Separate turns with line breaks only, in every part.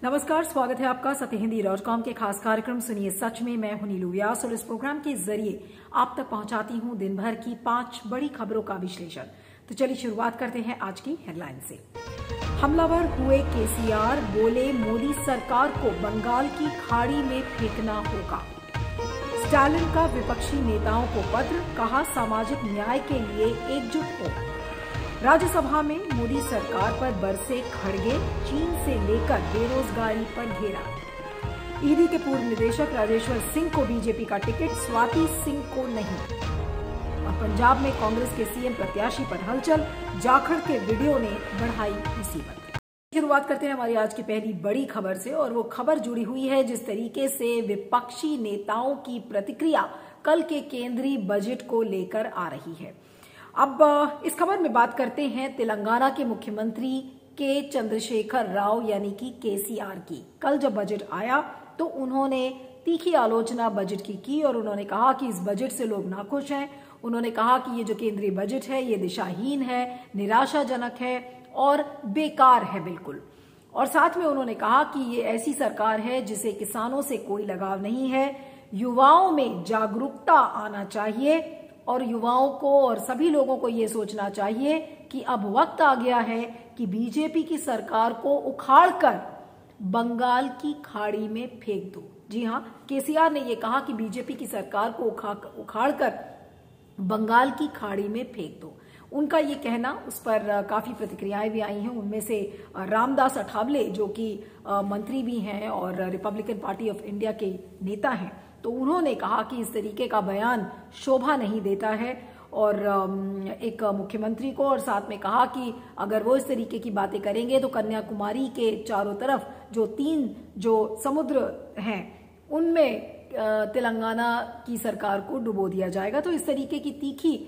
नमस्कार, स्वागत है आपका सत्यहिंदी.com के खास कार्यक्रम सुनिए सच में। मैं हूं नीलू व्यास और इस प्रोग्राम के जरिए आप तक पहुंचाती हूं दिन भर की 5 बड़ी खबरों का विश्लेषण। तो चलिए शुरुआत करते हैं आज की हेडलाइन से। हमलावर हुए केसीआर, बोले मोदी सरकार को बंगाल की खाड़ी में फेंकना होगा। स्टालिन का विपक्षी नेताओं को पत्र, कहा सामाजिक न्याय के लिए एकजुट हो। राज्यसभा में मोदी सरकार पर बरसे खड़गे, चीन से लेकर बेरोजगारी पर घेरा। ईडी के पूर्व निदेशक राजेश्वर सिंह को बीजेपी का टिकट, स्वाति सिंह को नहीं। और पंजाब में कांग्रेस के सीएम प्रत्याशी पर हलचल, जाखड़ के वीडियो ने बढ़ाई मुसीबत। शुरुआत करते हैं हमारी आज की पहली बड़ी खबर से और वो खबर जुड़ी हुई है जिस तरीके से विपक्षी नेताओं की प्रतिक्रिया कल के केंद्रीय बजट को लेकर आ रही है। अब इस खबर में बात करते हैं तेलंगाना के मुख्यमंत्री के चंद्रशेखर राव यानी कि केसीआर की। कल जब बजट आया तो उन्होंने तीखी आलोचना बजट की और उन्होंने कहा कि इस बजट से लोग नाखुश हैं। उन्होंने कहा कि ये जो केंद्रीय बजट है ये दिशाहीन है, निराशाजनक है और बेकार है बिल्कुल। और साथ में उन्होंने कहा कि ये ऐसी सरकार है जिसे किसानों से कोई लगाव नहीं है। युवाओं में जागरूकता आना चाहिए और युवाओं को और सभी लोगों को ये सोचना चाहिए कि अब वक्त आ गया है कि बीजेपी की सरकार को उखाड़कर बंगाल की खाड़ी में फेंक दो। जी हां, केसीआर ने ये कहा कि बीजेपी की सरकार को उखाड़कर बंगाल की खाड़ी में फेंक दो। उनका ये कहना, उस पर काफी प्रतिक्रियाएं भी आई हैं। उनमें से रामदास अठावले जो कि मंत्री भी हैं और रिपब्लिकन पार्टी ऑफ इंडिया के नेता हैं, तो उन्होंने कहा कि इस तरीके का बयान शोभा नहीं देता है और एक मुख्यमंत्री को, और साथ में कहा कि अगर वो इस तरीके की बातें करेंगे तो कन्याकुमारी के चारों तरफ जो 3 समुद्र हैं उनमें तेलंगाना की सरकार को डुबो दिया जाएगा। तो इस तरीके की तीखी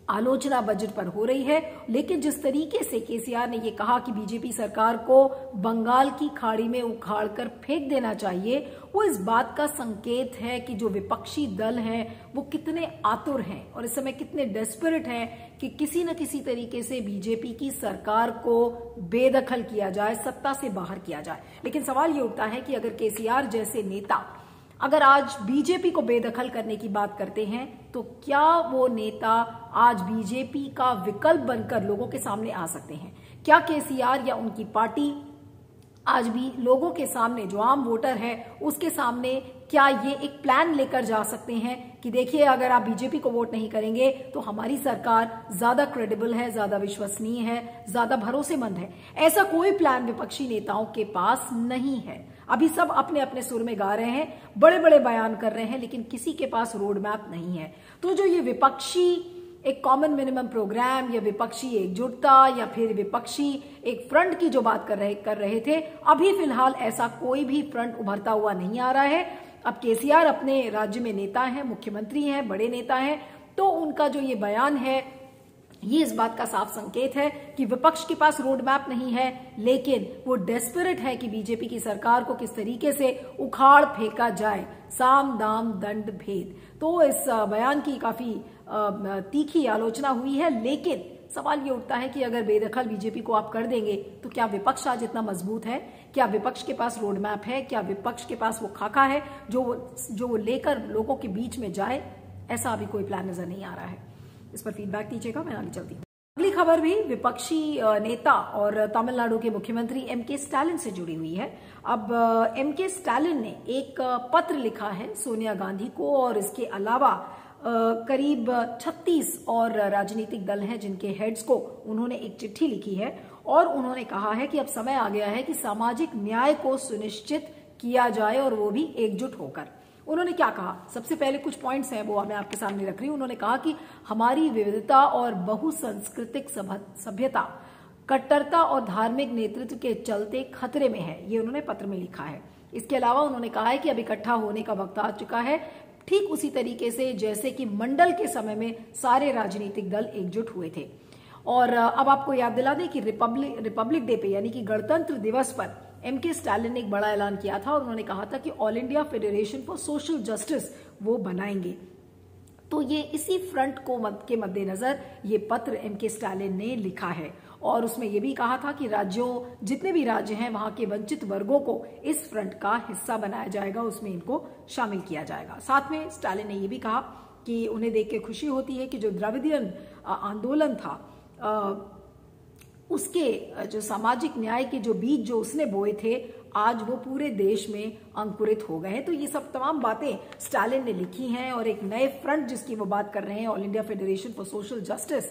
आलोचना बजट पर हो रही है। लेकिन जिस तरीके से केसीआर ने ये कहा कि बीजेपी सरकार को बंगाल की खाड़ी में उखाड़कर फेंक देना चाहिए, वो इस बात का संकेत है कि जो विपक्षी दल हैं वो कितने आतुर हैं और इस समय कितने डेस्परेट हैं कि किसी न किसी तरीके से बीजेपी की सरकार को बेदखल किया जाए, सत्ता से बाहर किया जाए। लेकिन सवाल ये उठता है कि अगर केसीआर जैसे नेता अगर आज बीजेपी को बेदखल करने की बात करते हैं तो क्या वो नेता आज बीजेपी का विकल्प बनकर लोगों के सामने आ सकते हैं? क्या केसीआर या उनकी पार्टी आज भी लोगों के सामने, जो आम वोटर है उसके सामने, क्या ये एक प्लान लेकर जा सकते हैं कि देखिए अगर आप बीजेपी को वोट नहीं करेंगे तो हमारी सरकार ज्यादा क्रेडिबल है, ज्यादा विश्वसनीय है, ज्यादा भरोसेमंद है? ऐसा कोई प्लान विपक्षी नेताओं के पास नहीं है। अभी सब अपने अपने सुर में गा रहे हैं, बड़े बड़े बयान कर रहे हैं, लेकिन किसी के पास रोड मैप नहीं है। तो जो ये विपक्षी एक कॉमन मिनिमम प्रोग्राम या विपक्षी एकजुटता या फिर विपक्षी एक फ्रंट की जो बात कर रहे थे, अभी फिलहाल ऐसा कोई भी फ्रंट उभरता हुआ नहीं आ रहा है। अब केसीआर अपने राज्य में नेता हैं, मुख्यमंत्री हैं, बड़े नेता हैं, तो उनका जो ये बयान है ये इस बात का साफ संकेत है कि विपक्ष के पास रोड मैप नहीं है, लेकिन वो डेस्परेट है कि बीजेपी की सरकार को किस तरीके से उखाड़ फेंका जाए, साम दाम दंड भेद। तो इस बयान की काफी तीखी आलोचना हुई है। लेकिन सवाल ये उठता है कि अगर बेदखल बीजेपी को आप कर देंगे तो क्या विपक्ष आज इतना मजबूत है? क्या विपक्ष के पास रोड मैप है? क्या विपक्ष के पास वो खाका है जो वो लेकर लोगों के बीच में जाए? ऐसा अभी कोई प्लान नजर नहीं आ रहा है। इस पर फीडबैक दीजिएगा, मैं आगे चलती हूँ। अगली खबर भी विपक्षी नेता और तमिलनाडु के मुख्यमंत्री एमके स्टालिन से जुड़ी हुई है। अब एमके स्टालिन ने एक पत्र लिखा है सोनिया गांधी को और इसके अलावा करीब 36 और राजनीतिक दल हैं जिनके हेड्स को उन्होंने एक चिट्ठी लिखी है और उन्होंने कहा है कि अब समय आ गया है कि सामाजिक न्याय को सुनिश्चित किया जाए और वो भी एकजुट होकर। उन्होंने क्या कहा? सबसे पहले कुछ पॉइंट्स हैं वो मैं आपके सामने रख रही हूं। उन्होंने कहा कि हमारी विविधता और बहुसांस्कृतिक सभ्यता कट्टरता और धार्मिक नेतृत्व के चलते खतरे में है। ये उन्होंने पत्र में लिखा है। इसके अलावा उन्होंने कहा है कि अब इकट्ठा होने का वक्त आ चुका है, ठीक उसी तरीके से जैसे कि मंडल के समय में सारे राजनीतिक दल एकजुट हुए थे। और अब आपको याद दिला दें कि रिपब्लिक डे पे यानी कि गणतंत्र दिवस पर एमके स्टालिन ने एक बड़ा ऐलान किया था और उन्होंने कहा था कि all India federation for social justice वो बनाएंगे। तो ये इसी फ्रंट के मद्देनजर ये पत्र एमके स्टालिन ने लिखा है और उसमें ये भी कहा था कि जितने भी राज्य हैं वहां के वंचित वर्गों को इस फ्रंट का हिस्सा बनाया जाएगा, उसमें इनको शामिल किया जाएगा। साथ में स्टालिन ने ये भी कहा कि उन्हें देख के खुशी होती है कि जो द्रविडियन आंदोलन था उसके जो सामाजिक न्याय के जो बीज जो उसने बोए थे आज वो पूरे देश में अंकुरित हो गए हैं। तो ये सब तमाम बातें स्टालिन ने लिखी हैं और एक नए फ्रंट जिसकी वो बात कर रहे हैं, all India federation for social justice,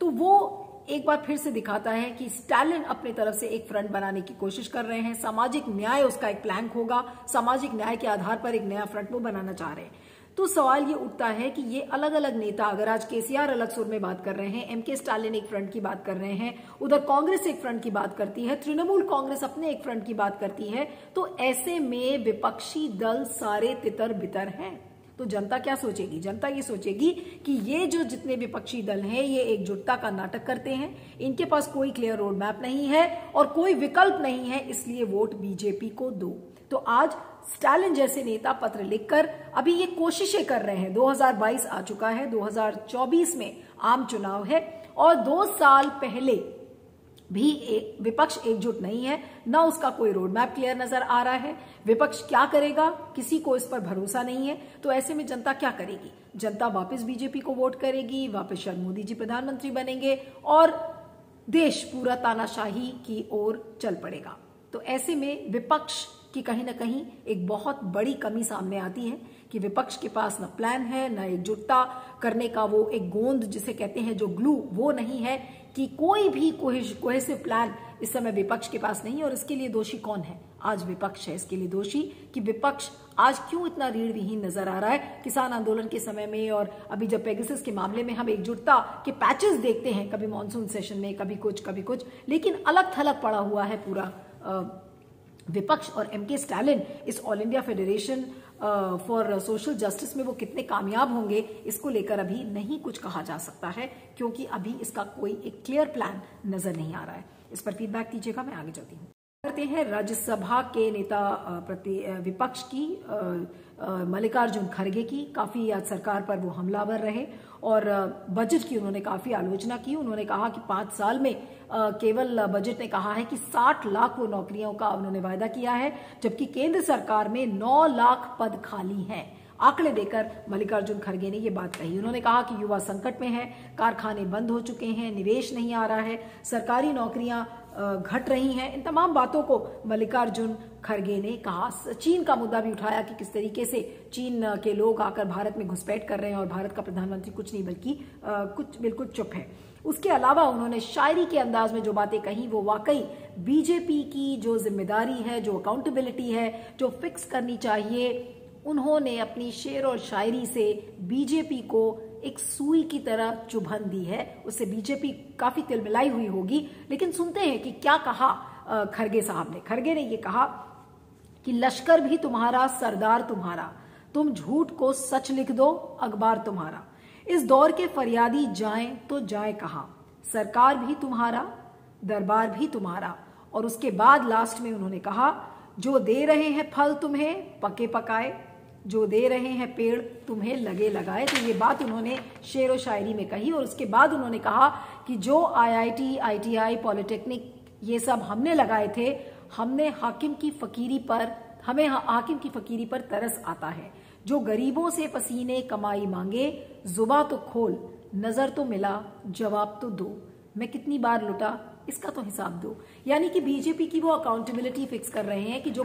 तो वो एक बार फिर से दिखाता है कि स्टालिन अपनी तरफ से एक फ्रंट बनाने की कोशिश कर रहे हैं। सामाजिक न्याय उसका एक प्लैंक होगा, सामाजिक न्याय के आधार पर एक नया फ्रंट वो बनाना चाह रहे हैं। तो सवाल ये उठता है कि ये अलग अलग नेता, अगर आज केसीआर अलग सुर में बात कर रहे हैं, एमके स्टालिन एक फ्रंट की बात कर रहे हैं, उधर कांग्रेस एक फ्रंट की बात करती है, तृणमूल कांग्रेस अपने एक फ्रंट की बात करती है, तो ऐसे में विपक्षी दल सारे तितर बितर हैं। तो जनता क्या सोचेगी? जनता ये सोचेगी कि ये जो जितने विपक्षी दल हैं ये एकजुटता का नाटक करते हैं, इनके पास कोई क्लियर रोड मैप नहीं है और कोई विकल्प नहीं है, इसलिए वोट बीजेपी को दो। तो आज स्टालिन जैसे नेता पत्र लिखकर अभी ये कोशिशें कर रहे हैं। 2022 आ चुका है, 2024 में आम चुनाव है और 2 साल पहले भी विपक्ष एकजुट नहीं है, ना उसका कोई रोड मैप क्लियर नजर आ रहा है। विपक्ष क्या करेगा, किसी को इस पर भरोसा नहीं है। तो ऐसे में जनता क्या करेगी? जनता वापस बीजेपी को वोट करेगी, वापस शर्मा मोदी जी प्रधानमंत्री बनेंगे और देश पूरा तानाशाही की ओर चल पड़ेगा। तो ऐसे में विपक्ष की कहीं ना कहीं एक बहुत बड़ी कमी सामने आती है कि विपक्ष के पास न प्लान है, न एकजुटता करने का वो एक गोंद जिसे कहते हैं जो ग्लू, वो नहीं है कि कोई भी कोहेसिव प्लान इस समय विपक्ष के पास नहीं है। और इसके लिए दोषी कौन है? आज विपक्ष है इसके लिए दोषी कि विपक्ष आज क्यों इतना रीढ़ विहीन नजर आ रहा है। किसान आंदोलन के समय में और अभी जब पेगासस के मामले में हम एकजुटता के पैचेस देखते हैं, कभी मॉनसून सेशन में कभी कुछ, लेकिन अलग थलग पड़ा हुआ है पूरा विपक्ष। और एमके स्टालिन इस all India federation for social justice में वो कितने कामयाब होंगे इसको लेकर अभी नहीं कुछ कहा जा सकता है, क्योंकि अभी इसका कोई एक क्लियर प्लान नजर नहीं आ रहा है। इस पर फीडबैक दीजिएगा, मैं आगे चलती हूँ। करते हैं राज्यसभा के नेता विपक्ष की मल्लिकार्जुन खड़गे की। काफी आज सरकार पर वो हमलावर रहे और बजट की उन्होंने काफी आलोचना की। उन्होंने कहा कि 5 साल में केवल बजट ने कहा है कि 60 लाख वो नौकरियों का उन्होंने वायदा किया है, जबकि केंद्र सरकार में 9 लाख पद खाली हैं। आंकड़े देकर मल्लिकार्जुन खड़गे ने ये बात कही। उन्होंने कहा कि युवा संकट में है, कारखाने बंद हो चुके हैं, निवेश नहीं आ रहा है, सरकारी नौकरियां घट रही हैं। इन तमाम बातों को मल्लिकार्जुन खड़गे ने कहा। चीन का मुद्दा भी उठाया कि किस तरीके से चीन के लोग आकर भारत में घुसपैठ कर रहे हैं और भारत का प्रधानमंत्री कुछ नहीं बल्कि कुछ बिल्कुल चुप है। उसके अलावा उन्होंने शायरी के अंदाज में जो बातें कही वो वाकई बीजेपी की जो जिम्मेदारी है, जो अकाउंटेबिलिटी है, जो फिक्स करनी चाहिए, उन्होंने अपनी शेर और शायरी से बीजेपी को एक सुई की तरह चुभन दी है। उससे बीजेपी काफी तिलमिलाई हुई होगी। लेकिन सुनते हैं कि क्या कहा खड़गे साहब ने। खड़गे ने यह कहा कि लश्कर भी तुम्हारा, सरदार तुम्हारा, तुम झूठ को सच लिख दो, अखबार तुम्हारा। इस दौर के फरियादी जाएं तो जाएं कहां, सरकार भी तुम्हारा, दरबार भी तुम्हारा। और उसके बाद लास्ट में उन्होंने कहा, जो दे रहे हैं फल तुम्हें पके पकाए, जो दे रहे हैं पेड़ तुम्हें लगे लगाए। तो ये बात उन्होंने शेर व शायरी में कही। और उसके बाद उन्होंने कहा कि जो IIT, ITI, पॉलिटेक्निक ये सब हमने लगाए थे, हमें हाकिम की फकीरी पर तरस आता है। जो गरीबों से पसीने कमाई मांगे, जुबा तो खोल, नजर तो मिला, जवाब तो दो। मैं कितनी बार लुटा, इसका तो हिसाब दो। यानी कि बीजेपी की वो अकाउंटेबिलिटी फिक्स कर रहे हैं कि जो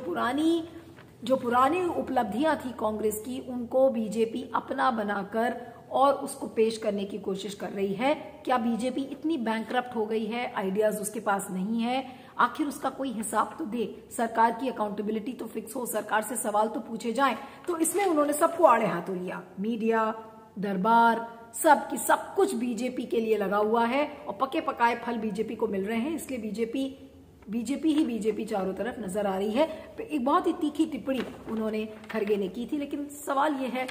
पुरानी उपलब्धियां थी कांग्रेस की, उनको बीजेपी अपना बनाकर और उसको पेश करने की कोशिश कर रही है। क्या बीजेपी इतनी बैंकरप्ट हो गई है, आइडियाज उसके पास नहीं है? आखिर उसका कोई हिसाब तो दे, सरकार की अकाउंटेबिलिटी तो फिक्स हो, सरकार से सवाल तो पूछे जाएं। तो इसमें उन्होंने सबको आड़े हाथों लिया। मीडिया, दरबार, सब कुछ बीजेपी के लिए लगा हुआ है और पके पकाए फल बीजेपी को मिल रहे हैं। इसलिए बीजेपी चारों तरफ नजर आ रही है। एक बहुत ही तीखी टिप्पणी उन्होंने खड़गे ने की थी। लेकिन सवाल यह है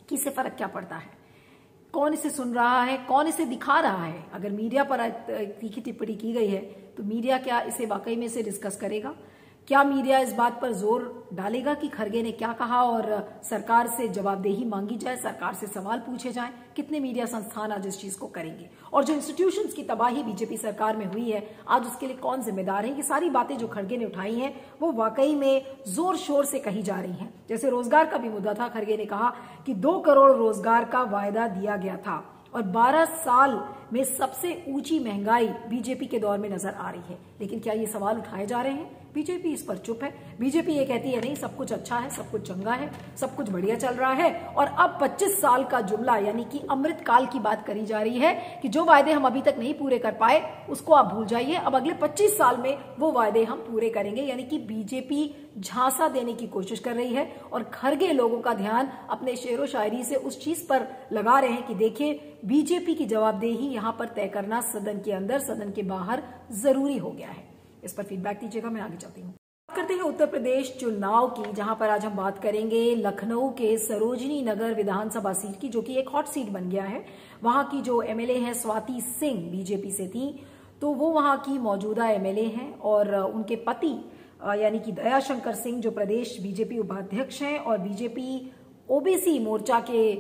कि इससे फर्क क्या पड़ता है? कौन इसे सुन रहा है, कौन इसे दिखा रहा है? अगर मीडिया पर तीखी टिप्पणी की गई है तो मीडिया क्या इसे वाकई में से डिस्कस करेगा? क्या मीडिया इस बात पर जोर डालेगा कि खरगे ने क्या कहा और सरकार से जवाबदेही मांगी जाए, सरकार से सवाल पूछे जाएं? कितने मीडिया संस्थान आज इस चीज को करेंगे? और जो इंस्टीट्यूशंस की तबाही बीजेपी सरकार में हुई है, आज उसके लिए कौन जिम्मेदार है? ये सारी बातें जो खरगे ने उठाई हैं वो वाकई में जोर शोर से कही जा रही हैं। जैसे रोजगार का भी मुद्दा था, खरगे ने कहा कि 2 करोड़ रोजगार का वायदा दिया गया था और 12 साल में सबसे ऊंची महंगाई बीजेपी के दौर में नजर आ रही है। लेकिन क्या ये सवाल उठाए जा रहे हैं? बीजेपी इस पर चुप है। बीजेपी ये कहती है नहीं, सब कुछ अच्छा है, सब कुछ चंगा है, सब कुछ बढ़िया चल रहा है। और अब 25 साल का जुमला यानी कि अमृत काल की बात करी जा रही है कि जो वायदे हम अभी तक नहीं पूरे कर पाए उसको आप भूल जाइए, अब अगले 25 साल में वो वायदे हम पूरे करेंगे। यानी कि बीजेपी झांसा देने की कोशिश कर रही है और खरगे लोगों का ध्यान अपने शेरो शायरी से उस चीज पर लगा रहे हैं कि देखिए, बीजेपी की जवाबदेही यहां पर तय करना सदन के अंदर, सदन के बाहर जरूरी हो गया है। इस पर फीडबैक दीजिएगा, मैं आगे चलती हूँ। बात करते हैं उत्तर प्रदेश चुनाव की, जहां पर आज हम बात करेंगे लखनऊ के सरोजनी नगर विधानसभा सीट की, जो कि एक हॉट सीट बन गया है। वहां की जो एमएलए है स्वाति सिंह बीजेपी से थी, तो वो वहां की मौजूदा एमएलए हैं और उनके पति यानी कि दयाशंकर सिंह जो प्रदेश बीजेपी उपाध्यक्ष हैं और बीजेपी ओबीसी मोर्चा के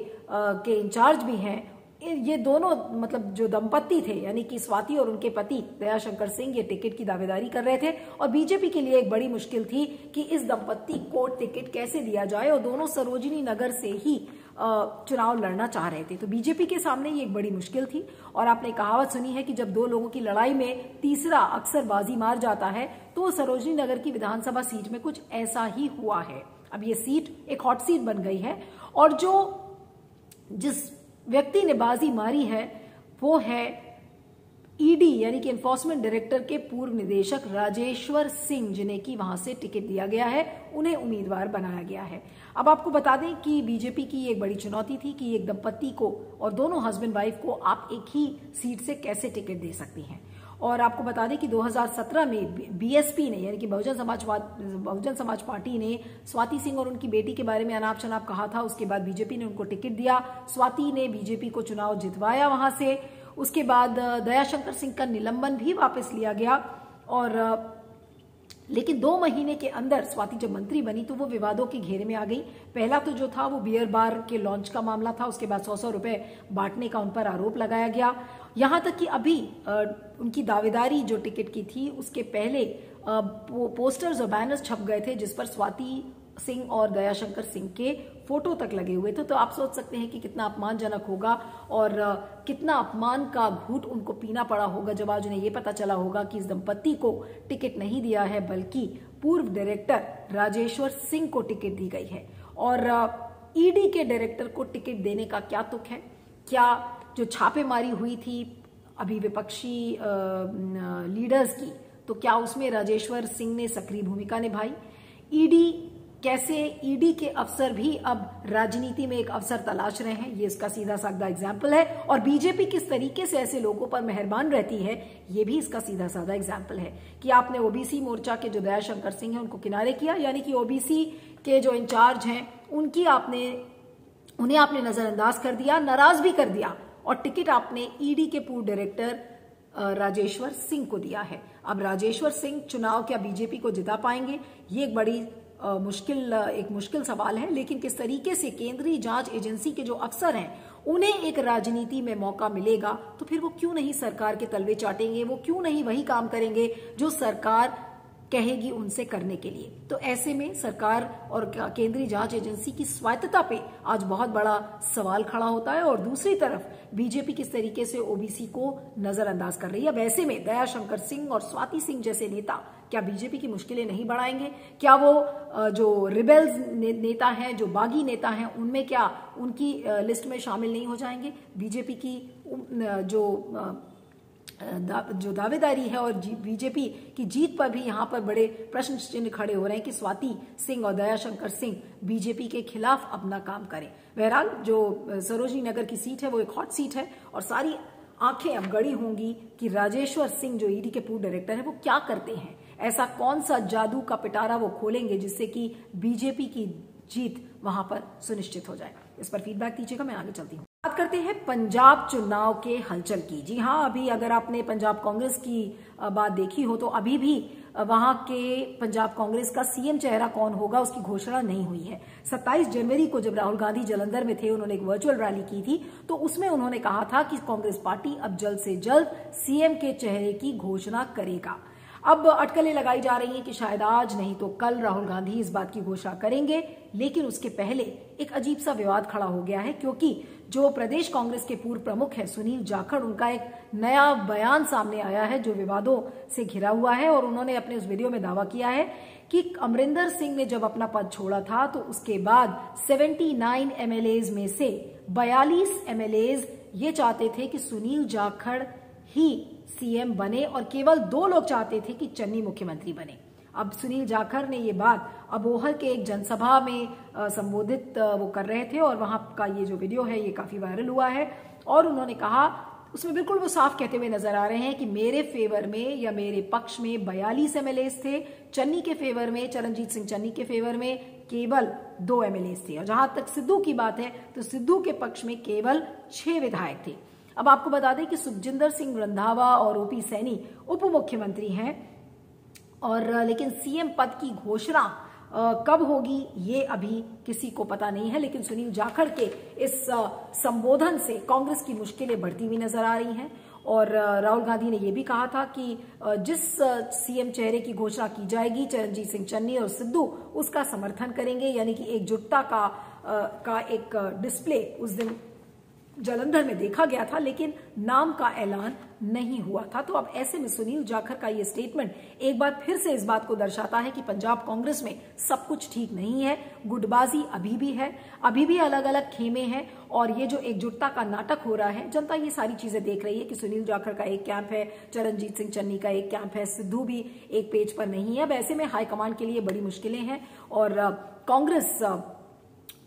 इंचार्ज भी हैं, ये दोनों मतलब जो दंपत्ति थे यानी कि स्वाति और उनके पति दयाशंकर सिंह, ये टिकट की दावेदारी कर रहे थे और बीजेपी के लिए एक बड़ी मुश्किल थी कि इस दंपत्ति को टिकट कैसे दिया जाए और दोनों सरोजनी नगर से ही चुनाव लड़ना चाह रहे थे। तो बीजेपी के सामने ये एक बड़ी मुश्किल थी और आपने कहावत सुनी है कि जब 2 लोगों की लड़ाई में तीसरा अक्सर बाजी मार जाता है, तो सरोजनी नगर की विधानसभा सीट में कुछ ऐसा ही हुआ है। अब ये सीट एक हॉट सीट बन गई है और जिस व्यक्ति ने बाजी मारी है वो है ईडी यानी कि एनफोर्समेंट डायरेक्टर के पूर्व निदेशक राजेश्वर सिंह, जिन्हें की वहां से टिकट दिया गया है, उन्हें उम्मीदवार बनाया गया है। अब आपको बता दें कि बीजेपी की एक बड़ी चुनौती थी कि एक दंपत्ति को और दोनों हस्बैंड वाइफ को आप एक ही सीट से कैसे टिकट दे सकती हैं। और आपको बता दें कि 2017 में बीएसपी ने यानी कि बहुजन समाज पार्टी ने स्वाति सिंह और उनकी बेटी के बारे में अनाप शनाप कहा था। उसके बाद बीजेपी ने उनको टिकट दिया, स्वाति ने बीजेपी को चुनाव जितवाया वहां से। उसके बाद दयाशंकर सिंह का निलंबन भी वापस लिया गया और लेकिन 2 महीने के अंदर स्वाति जब मंत्री बनी तो वो विवादों के घेरे में आ गई। पहला तो जो था वो बियर बार के लॉन्च का मामला था, उसके बाद 100 रुपए बांटने का उन पर आरोप लगाया गया। यहां तक कि अभी उनकी दावेदारी जो टिकट की थी उसके पहले पोस्टर्स और बैनर्स छप गए थे जिस पर स्वाति सिंह और दयाशंकर सिंह के फोटो तक लगे हुए थे। तो आप सोच सकते हैं कि कितना अपमानजनक होगा और कितना अपमान का घूंट उनको पीना पड़ा होगा जब आज उन्हें ये पता चला होगा कि इस दंपत्ति को टिकट नहीं दिया है बल्कि पूर्व डायरेक्टर राजेश्वर सिंह को टिकट दी गई है। और ईडी के डायरेक्टर को टिकट देने का क्या तुक है? क्या जो छापेमारी हुई थी अभी विपक्षी लीडर्स की, तो क्या उसमें राजेश्वर सिंह ने सक्रिय भूमिका निभाई? ईडी के अफसर भी अब राजनीति में एक अवसर तलाश रहे हैं, ये इसका सीधा साधा एग्जाम्पल है। और बीजेपी किस तरीके से ऐसे लोगों पर मेहरबान रहती है, ये भी इसका सीधा साधा एग्जाम्पल है कि आपने ओबीसी मोर्चा के जो दयाशंकर सिंह हैं उनको किनारे किया, यानी कि ओबीसी के जो इंचार्ज हैं उन्हें आपने नजरअंदाज कर दिया, नाराज भी कर दिया और टिकट आपने ईडी के पूर्व डायरेक्टर राजेश्वर सिंह को दिया है। अब राजेश्वर सिंह चुनाव क्या बीजेपी को जिता पाएंगे? ये एक बड़ी मुश्किल सवाल है। लेकिन किस तरीके से केंद्रीय जांच एजेंसी के जो अफसर हैं उन्हें एक राजनीति में मौका मिलेगा तो फिर वो क्यों नहीं सरकार के तलवे चाटेंगे, वो क्यों नहीं वही काम करेंगे जो सरकार कहेगी उनसे करने के लिए। तो ऐसे में सरकार और केंद्रीय जांच एजेंसी की स्वायत्तता पे आज बहुत बड़ा सवाल खड़ा होता है और दूसरी तरफ बीजेपी किस तरीके से ओबीसी को नजरअंदाज कर रही है। वैसे में दयाशंकर सिंह और स्वाति सिंह जैसे नेता क्या बीजेपी की मुश्किलें नहीं बढ़ाएंगे? क्या वो जो रिबेल्स नेता हैं, जो बागी नेता हैं, उनमें क्या उनकी लिस्ट में शामिल नहीं हो जाएंगे? बीजेपी की जो दावेदारी है और बीजेपी की जीत पर भी यहाँ पर बड़े प्रश्न चिन्ह खड़े हो रहे हैं कि स्वाति सिंह और दयाशंकर सिंह बीजेपी के खिलाफ अपना काम करें। बहरहाल जो सरोजनी नगर की सीट है वो एक हॉट सीट है और सारी आंखें अब गड़ी होंगी कि राजेश्वर सिंह जो ईडी के पूर्व डायरेक्टर है वो क्या करते हैं, ऐसा कौन सा जादू का पिटारा वो खोलेंगे जिससे कि बीजेपी की जीत वहां पर सुनिश्चित हो जाए। इस पर फीडबैक दीजिएगा, मैं आगे चलती हूँ। बात करते हैं पंजाब चुनाव के हलचल की। जी हाँ, अभी अगर आपने पंजाब कांग्रेस की बात देखी हो तो अभी भी वहां के पंजाब कांग्रेस का सीएम चेहरा कौन होगा उसकी घोषणा नहीं हुई है। 27 जनवरी को जब राहुल गांधी जालंधर में थे, उन्होंने एक वर्चुअल रैली की थी, तो उसमें उन्होंने कहा था कि कांग्रेस पार्टी अब जल्द से जल्द सीएम के चेहरे की घोषणा करेगा। अब अटकलें लगाई जा रही हैं कि शायद आज नहीं तो कल राहुल गांधी इस बात की घोषणा करेंगे, लेकिन उसके पहले एक अजीब सा विवाद खड़ा हो गया है, क्योंकि जो प्रदेश कांग्रेस के पूर्व प्रमुख है सुनील जाखड़, उनका एक नया बयान सामने आया है जो विवादों से घिरा हुआ है। और उन्होंने अपने उस वीडियो में दावा किया है कि अमरिंदर सिंह ने जब अपना पद छोड़ा था तो उसके बाद 79 एमएलएज में से 42 एमएलएज ये चाहते थे कि सुनील जाखड़ ही सीएम बने और केवल 2 लोग चाहते थे कि चन्नी मुख्यमंत्री बने। अब सुनील जाखड़ ने ये बात अबोहर के एक जनसभा में संबोधित वो कर रहे थे और वहां का ये जो वीडियो है ये काफी वायरल हुआ है। और उन्होंने कहा, उसमें बिल्कुल वो साफ कहते हुए नजर आ रहे हैं कि मेरे फेवर में या मेरे पक्ष में 42 एमएलएज थे, चन्नी के फेवर में, चरणजीत सिंह चन्नी के फेवर में केवल 2 एमएलएज थे। और जहां तक सिद्धू की बात है तो सिद्धू के पक्ष में केवल 6 विधायक थे। अब आपको बता दें कि सुखजिंदर सिंह रंधावा और ओपी सैनी उप मुख्यमंत्री हैं, और लेकिन सीएम पद की घोषणा कब होगी ये अभी किसी को पता नहीं है। लेकिन सुनील जाखड़ के इस संबोधन से कांग्रेस की मुश्किलें बढ़ती हुई नजर आ रही हैं। और राहुल गांधी ने यह भी कहा था कि जिस सीएम चेहरे की घोषणा की जाएगी, चरणजीत सिंह चन्नी और सिद्धू उसका समर्थन करेंगे, यानी कि एकजुटता का एक डिस्प्ले उस दिन जालंधर में देखा गया था, लेकिन नाम का ऐलान नहीं हुआ था। तो अब ऐसे में सुनील जाखड़ का ये स्टेटमेंट एक बार फिर से इस बात को दर्शाता है कि पंजाब कांग्रेस में सब कुछ ठीक नहीं है, गुटबाजी अभी भी है, अभी भी अलग अलग खेमे हैं। और ये जो एकजुटता का नाटक हो रहा है, जनता ये सारी चीजें देख रही है कि सुनील जाखड़ का एक कैंप है, चरणजीत सिंह चन्नी का एक कैंप है, सिद्धू भी एक पेज पर नहीं है। अब ऐसे में हाईकमान के लिए बड़ी मुश्किलें हैं और कांग्रेस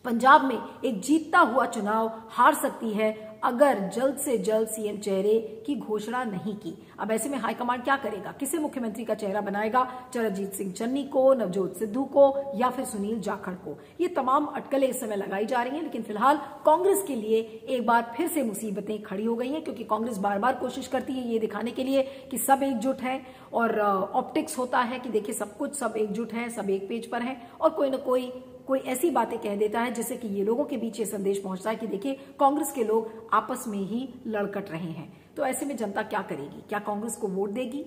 पंजाब में एक जीतता हुआ चुनाव हार सकती है अगर जल्द से जल्द सीएम चेहरे की घोषणा नहीं की। अब ऐसे में हाईकमांड क्या करेगा, किसे मुख्यमंत्री का चेहरा बनाएगा, चरणजीत सिंह चन्नी को, नवजोत सिद्धू को या फिर सुनील जाखड़ को? ये तमाम अटकलें इस समय लगाई जा रही हैं। लेकिन फिलहाल कांग्रेस के लिए एक बार फिर से मुसीबतें खड़ी हो गई हैं, क्योंकि कांग्रेस बार बार कोशिश करती है ये दिखाने के लिए कि सब एकजुट है, और ऑप्टिक्स होता है कि देखिए सब कुछ, सब एकजुट है, सब एक पेज पर है, और कोई ना कोई ऐसी बातें कह देता है जिससे कि ये लोगों के बीच ये संदेश पहुंचता है कि देखिए कांग्रेस के लोग आपस में ही लड़कट रहे हैं। तो ऐसे में जनता क्या करेगी, क्या कांग्रेस को वोट देगी?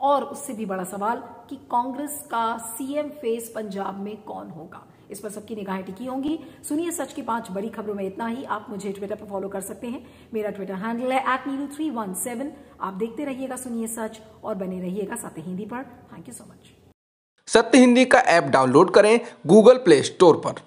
और उससे भी बड़ा सवाल कि कांग्रेस का सीएम फेस पंजाब में कौन होगा, इस पर सबकी निगाहें टिकी होंगी। सुनिए सच की 5 बड़ी खबरों में इतना ही। आप मुझे ट्विटर पर फॉलो कर सकते हैं, मेरा ट्विटर हैंडल है @neelu317। आप देखते रहिएगा सुनिए सच और बने रहिएगा सत्य हिंदी पर। Thank you so much.
सत्य हिंदी का ऐप डाउनलोड करें गूगल प्ले स्टोर पर।